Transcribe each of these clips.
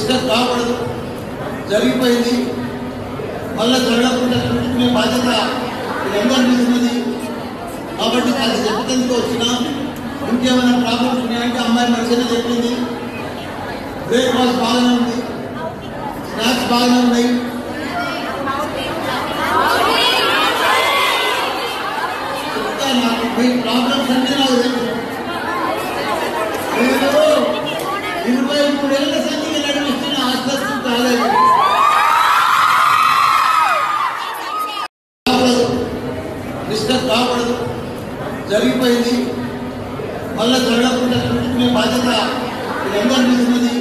Disturb కాకూడదు, జరిగిపోయింది, మళ్ళీ జరగకుండా చూసుకునే బాధ్యత వీళ్ళందరి మీద ఉన్నది. కాబట్టి అది చెప్పేందుకు వచ్చినా ఇంకేమైనా ప్రాబ్లమ్స్ ఉన్నాయంటే అమ్మాయి మంచిగానే చెప్పింది. బ్రేక్ఫాస్ట్ బాగానే ఉంది, స్నాక్స్ బాగానే ఉన్నాయి. నాకు మీ ప్రాబ్లమ్స్ అన్నీ నాకు తెలుసు. నేను 23 ఏళ్ల సంఖ్య నడిపిస్తున్న ఆస్తి కాలేదు. డిస్టర్బ్ కాకూడదు, జరిగిపోయింది, మళ్ళీ జరగకుండా చూసుకునే బాధ్యత వీళ్ళందరి మీద ఉన్నది.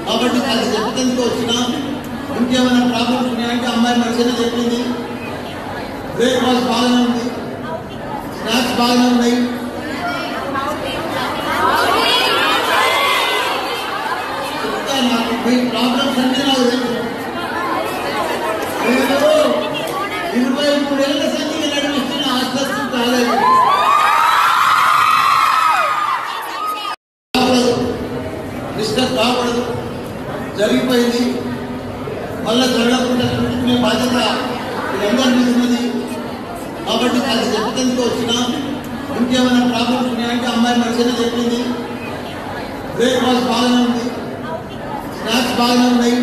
కాబట్టి అది చెప్పేందుకు వచ్చినా ఇంకేమైనా ప్రాబ్లమ్స్ ఉన్నాయంటే అమ్మాయి మంచిగానే చెప్పింది. బ్రేక్ఫాస్ట్ బాగానే ఉంది, స్నాక్స్ బాగానే ఉన్నాయి. నాకు మీ ప్రాబ్లమ్స్ అన్నీ నాకు తెలుసు. నేను 23 ఏళ్ల సంఖ్య నడిపిస్తున్న ఆస్తి కాలేదు. డిస్టర్బ్ కాకూడదు, జరిగిపోయింది, మళ్ళీ జరగకుండా చూసుకునే బాధ్యత వీళ్ళందరి మీద ఉన్నది. కాబట్టి అది చెప్పేందుకు వచ్చినా ఇంకేమైనా ప్రాబ్లమ్స్ ఉన్నాయంటే అమ్మాయి మంచిగానే చెప్పింది. బ్రేక్ఫాస్ట్ బాగానే ఉంది, స్నాక్స్ బాగానే ఉన్నాయి.